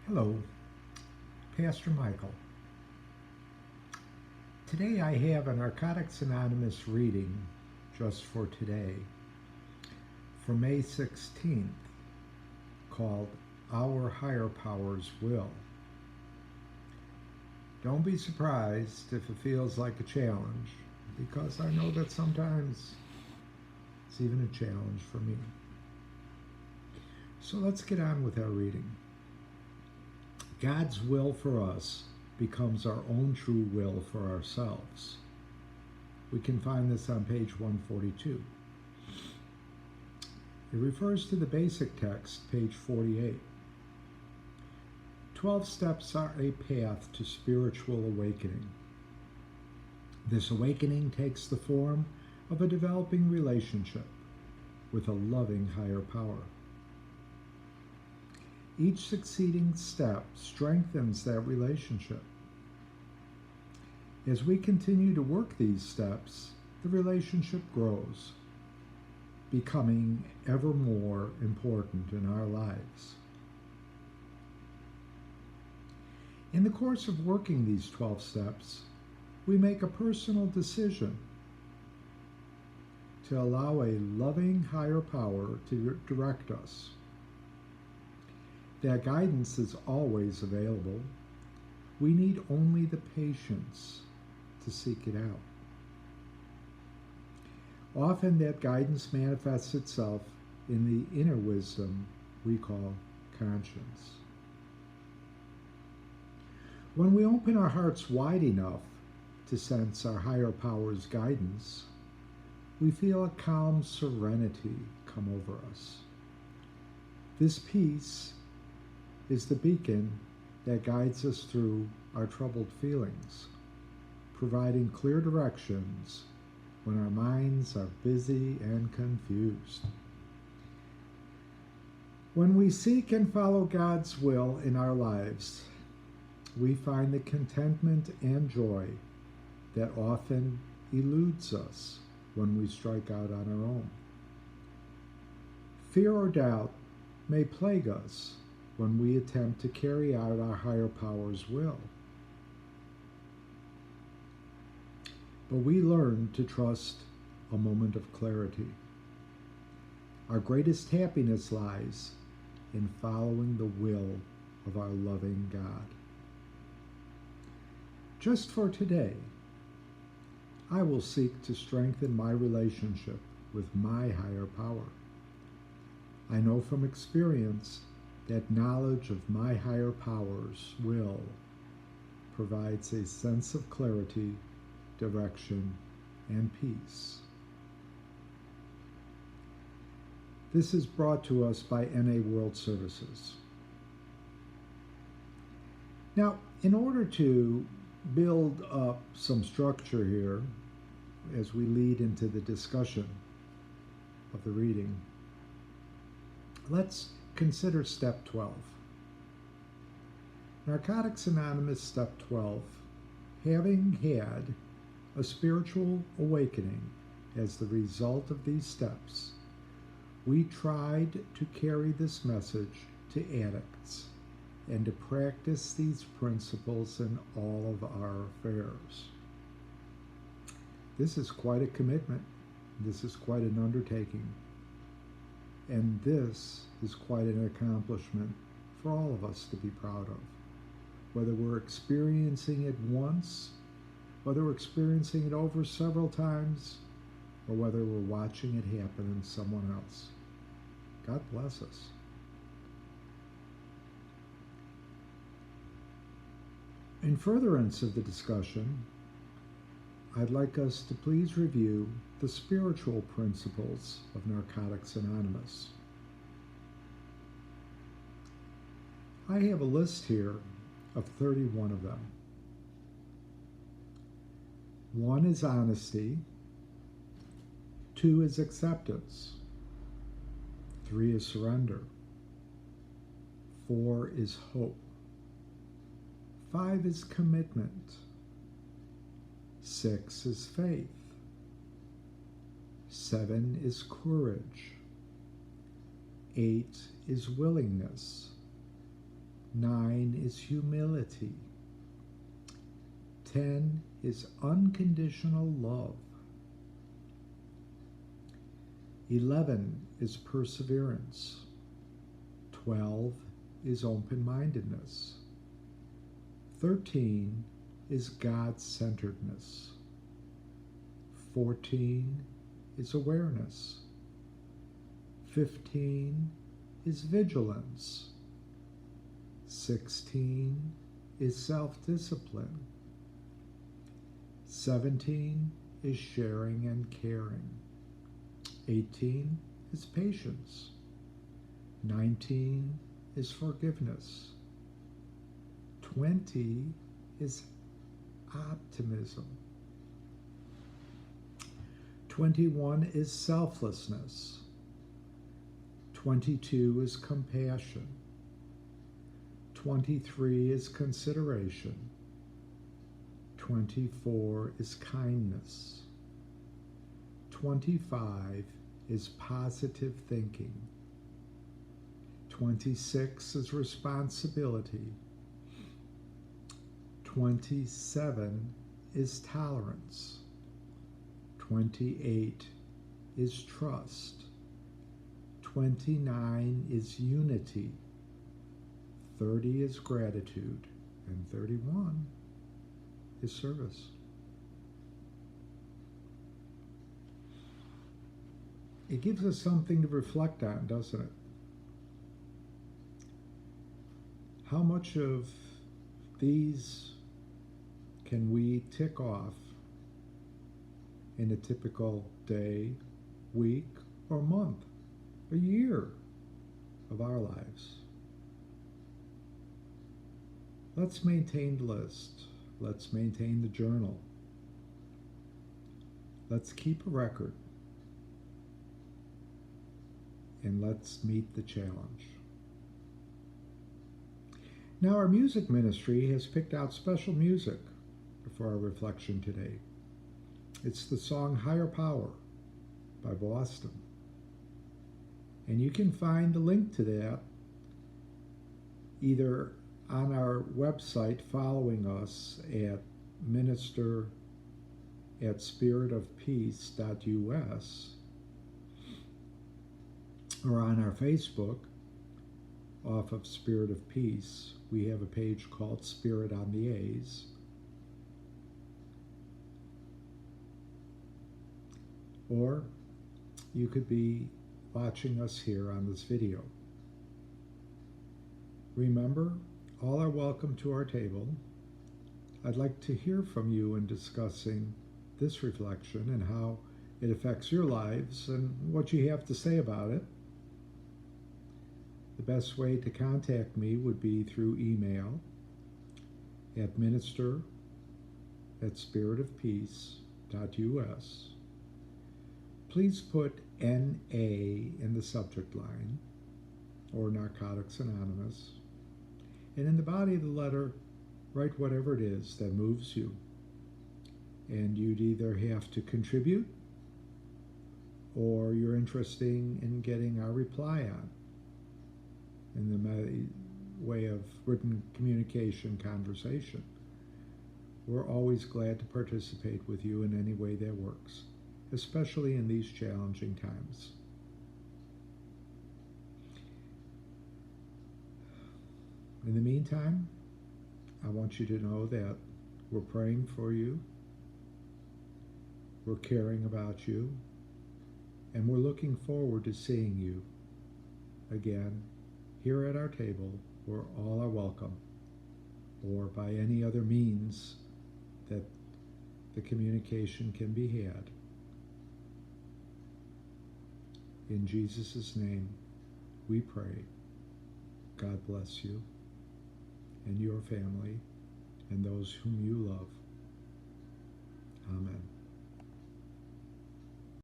Hello, Pastor Michael. Today I have a Narcotics Anonymous reading just for today for May 16th called Our Higher Power's Will. Don't be surprised if it feels like a challenge, because I know that sometimes it's even a challenge for me. So let's get on with our reading. God's will for us becomes our own true will for ourselves. We can find this on page 142. It refers to the basic text, page 48. 12 steps are a path to spiritual awakening. This awakening takes the form of a developing relationship with a loving higher power. Each succeeding step strengthens that relationship. As we continue to work these steps, the relationship grows, becoming ever more important in our lives. In the course of working these 12 steps, we make a personal decision to allow a loving higher power to direct us. That guidance is always available. We need only the patience to seek it out. Often that guidance manifests itself in the inner wisdom we call conscience. When we open our hearts wide enough to sense our higher power's guidance, we feel a calm serenity come over us. This peace is the beacon that guides us through our troubled feelings, providing clear directions when our minds are busy and confused. When we seek and follow God's will in our lives, we find the contentment and joy that often eludes us when we strike out on our own. Fear or doubt may plague us when we attempt to carry out our higher power's will. But we learn to trust a moment of clarity. Our greatest happiness lies in following the will of our loving God. Just for today, I will seek to strengthen my relationship with my higher power. I know from experience that knowledge of my higher power's will provides a sense of clarity, direction, and peace. This is brought to us by NA World Services. Now, in order to build up some structure here as we lead into the discussion of the reading, let's consider step 12. Narcotics Anonymous step 12. Having had a spiritual awakening as the result of these steps, we tried to carry this message to addicts and to practice these principles in all of our affairs. This is quite a commitment. This is quite an undertaking. And this is quite an accomplishment for all of us to be proud of. Whether we're experiencing it once, whether we're experiencing it over several times, or whether we're watching it happen in someone else. God bless us. In furtherance of the discussion, I'd like us to please review the spiritual principles of Narcotics Anonymous. I have a list here of 31 of them. 1 is honesty. 2 is acceptance. 3 is surrender. 4 is hope. 5 is commitment. 6 is faith. 7 is courage. 8 is willingness. 9 is humility. 10 is unconditional love. 11 is perseverance. 12 is open-mindedness. 13 is God-centeredness. 14 is awareness. 15 is vigilance. 16 is self-discipline. 17 is sharing and caring. 18 is patience. 19 is forgiveness. 20 is optimism. 21 is selflessness. 22 is compassion. 23 is consideration. 24 is kindness. 25 is positive thinking. 26 is responsibility. 27 is tolerance. 28 is trust. 29 is unity. 30 is gratitude. And 31 is service. It gives us something to reflect on, doesn't it? How much of these can we tick off in a typical day, week, or month, a year of our lives? Let's maintain the list. Let's maintain the journal. Let's keep a record. And let's meet the challenge. Now, our music ministry has picked out special music for our reflection today. It's the song Higher Power by Boston. And you can find the link to that either on our website following us at minister@spiritofpeace.us, or on our Facebook off of Spirit of Peace. We have a page called Spirit on the A's. Or you could be watching us here on this video. Remember, all are welcome to our table. I'd like to hear from you in discussing this reflection and how it affects your lives and what you have to say about it. The best way to contact me would be through email at minister@spiritofpeace.us. Please put NA in the subject line, or Narcotics Anonymous, and in the body of the letter, write whatever it is that moves you. And you'd either have to contribute, or you're interested in getting our reply on in the way of written communication, conversation. We're always glad to participate with you in any way that works, especially in these challenging times. In the meantime, I want you to know that we're praying for you, we're caring about you, and we're looking forward to seeing you again here at our table, where all are welcome, or by any other means that the communication can be had. In Jesus' name, we pray. God bless you and your family and those whom you love. Amen.